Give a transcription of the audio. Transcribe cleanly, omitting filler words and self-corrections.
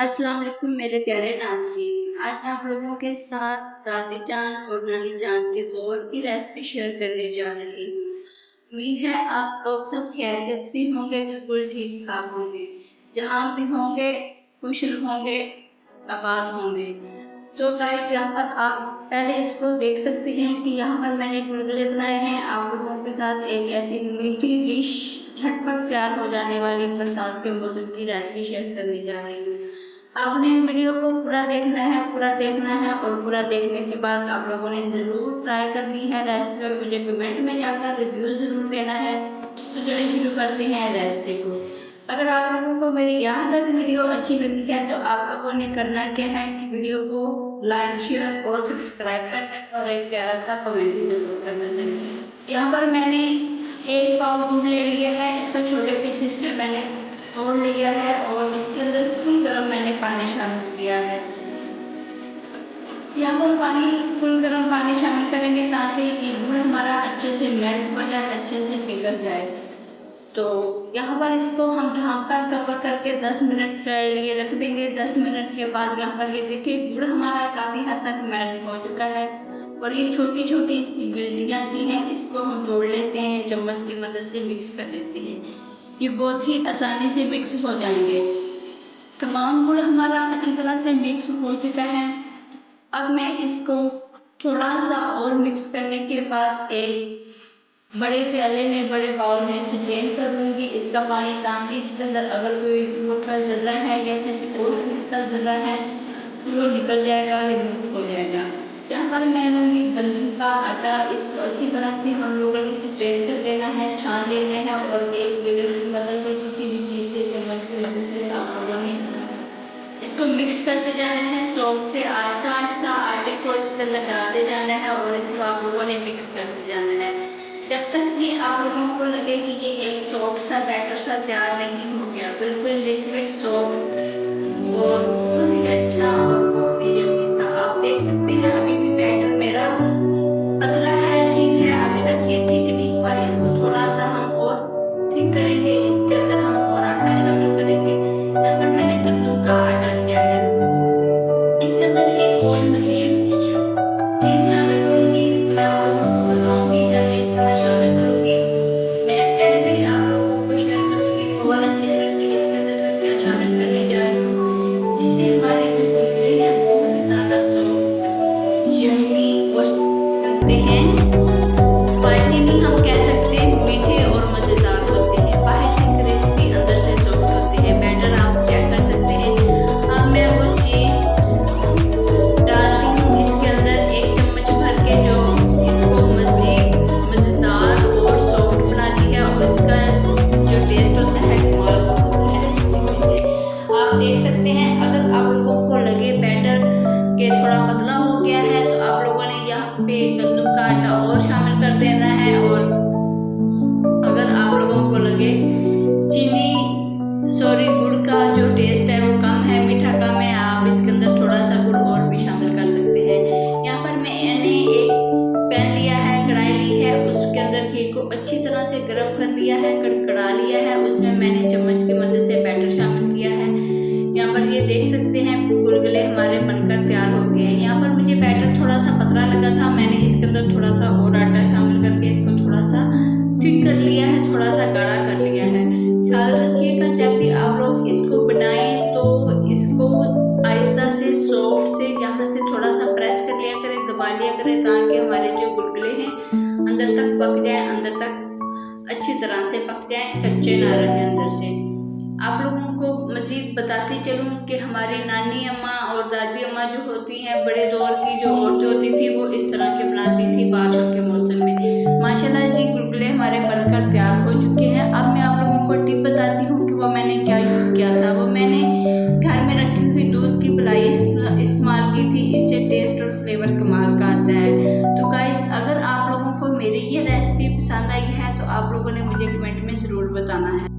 अस्सलाम वालेकुम मेरे प्यारे नाज़रीन। आज मैं आप लोगों के साथ दादी जान और नानी जान के दौर की रेसिपी शेयर करने जा रही हूँ। उम्मीद है आप लोग सब खैरियत से होंगे, बिल्कुल ठीक ठाक होंगे। जहाँ भी होंगे खुश होंगे, आबाद होंगे। तो गाइस यहाँ पर आप पहले इसको देख सकते हैं कि यहाँ पर मैंने गुलगुले बनाए हैं। आप लोगों के साथ एक ऐसी मीठी डिश झटपट तैयार हो जाने वाली बरसात के मौसम की रेसिपी शेयर करने जा रही हूँ। आपने वीडियो को पूरा देखना है और पूरा देखने के बाद आप लोगों ने ज़रूर ट्राई करनी है रेसिपी और मुझे कमेंट में जाकर रिव्यू ज़रूर देना है। तो चलिए शुरू करते हैं रेसिपी को। अगर आप लोगों को मेरी यहाँ तक वीडियो अच्छी लगी है तो आप लोगों ने करना क्या है कि वीडियो को लाइक शेयर और सब्सक्राइब करना और एक प्यारा सा कमेंट भी जरूर करना चाहिए। यहाँ पर मैंने एक पाव दूध ले लिया है, इसको छोटे पीसेस में मैंने तोड़ लिया है और इसके अंदर फुल गर्म मैंने पानी शामिल किया है। यहाँ पर फुल गर्म पानी शामिल करेंगे ताकि ये गुड़ हमारा अच्छे से मेल्ट हो जाए, अच्छे से पिघल जाए। तो यहाँ पर इसको हम ढककर कवर करके 10 मिनट के लिए रख देंगे। 10 मिनट के बाद यहाँ पर ये देखिए गुड़ हमारा काफ़ी हद तक मेल्ट हो चुका है और ये छोटी छोटी इसकी गिल्टियाँ सी हैं, इसको हम तोड़ लेते हैं, चम्मच की मदद से मिक्स कर लेते हैं। ये बहुत ही आसानी से मिक्स हो जाएंगे। तमाम गुड़ हमारा अच्छी तरह से मिक्स हो चुका है। अब मैं इसको थोड़ा सा और मिक्स करने के बाद एक बड़े प्याले में, बड़े बाउल में से ड्रेन कर लूँगी इसका पानी, ताकि इसके अंदर अगर कोई मोटा ज़र्रा है या किसी और चीज़ का ज़र्रा है तो वो निकल जाएगा, रिमूव हो जाएगा। यहाँ पर मैं लूँगी गंदम का आटा। इसको अच्छी तरह से हम लोगों ने इसे ड्रेन कर लेना है, छान लेना है और एक लीटर की मदद से, किसी भी चीज़ से, चम्मच की मदद से आप लोगों ने इसको मिक्स करते जाना है। सॉफ्ट से आहिस्ता आहिस्ता आटे को इसके अंदर डालते जाना है और इसको आप लोगों ने मिक्स करते जाना है जब तक कि आप लोगों को लगे कि ये एक सॉफ्ट सा बैटर सा तैयार नहीं हो गया। बिल्कुल लिक्विड सॉफ्ट और बहुत ही अच्छा और बहुत ही यम्मी सा। आप देख सकते हैं अभी भी बैटर मेरा पतला है, ठीक है, अभी तक ये ठीक नहीं हुआ। इसको थोड़ा सा हम और ठीक करेंगे, इसके अंदर हम और आटा शामिल करेंगे। यहाँ पर मैंने गंदम का आटा लिया है, इसके अंदर एक और मजीद चीज शामिल करूंगी। मैं आप लोगों को बताऊंगी जब मैं इसके अंदर शामिल करूंगी। मैं एंड में आप लोगों को शेयर करूंगी वो वाला सीक्रेट कि इसके अंदर मैं क्या शामिल करने जा रही हूँ, जिससे हमारे जो गुलगुले हैं बहुत ही ज्यादा सॉफ्ट, यम्मी और बनते हैं। स्पाइसी नहीं हम कह सकते, मीठे और मजेदार होते हैं। बाहर से क्रिस्पी, अंदर से सॉफ्ट होते हैं। बैटर आप चेक कर सकते हैं। अब मैं वो चीज डालती हूँ इसके अंदर, एक चम्मच भर के, जो इसको मजीद मजेदार और सॉफ्ट बनाती है और इसका जो टेस्ट होता है कमाल का होता है। आप देख सकते हैं अगर आप लोगों को लगे बैटर के थोड़ा पतला हो गया है तो आप लोगों ने यहाँ पे गंदम का आटा और शामिल कर देना है। और अगर आप लोगों को लगे गुड़ का जो टेस्ट है वो कम है, मीठा कम है, आप इसके अंदर थोड़ा सा गुड़ और भी शामिल कर सकते हैं। यहाँ पर मैंने एक पैन लिया है, कढ़ाई ली है, उसके अंदर घी को अच्छी तरह से गर्म कर लिया है, कड़कड़ा लिया है। उसमें मैंने चम्मच की मदद से बैटर शामिल किया है। यहाँ पर ये देख सकते हैं गुलगुले हमारे बनकर तैयार हो गए हैं। यहाँ पर मुझे बैटर थोड़ा सा पतला लगा था, मैंने इसके अंदर थोड़ा सा और आटा शामिल करके इसको थोड़ा सा थिक कर लिया है, थोड़ा सा गाढ़ा कर लिया है। ख्याल रखिएगा जब भी आप लोग इसको बनाएं तो इसको आहिस्ता से, सॉफ्ट से, यहाँ से थोड़ा सा प्रेस कर लिया करें, दबा लिया करें, ताकि हमारे जो गुलगुले हैं अंदर तक पक जाए, अंदर तक अच्छी तरह से पक जाए, कच्चे ना रहे अंदर से। आप लोगों को मजीद बताती चलूँ कि हमारी नानी अम्मा और दादी अम्मा जो होती हैं, बड़े दौर की जो औरतें होती थी, वो इस तरह के बनाती थी बारिशों के मौसम में। माशाल्लाह जी गुलगुले हमारे बनकर तैयार हो चुके हैं। अब मैं आप लोगों को टिप बताती हूँ कि वो मैंने क्या यूज़ किया था। वो मैंने घर में रखी हुई दूध की मलाई इस्तेमाल की थी, इससे टेस्ट और फ्लेवर कमाल का आता है। तो गाइस अगर आप लोगों को मेरी ये रेसिपी पसंद आई है तो आप लोगों ने मुझे कमेंट में ज़रूर बताना है।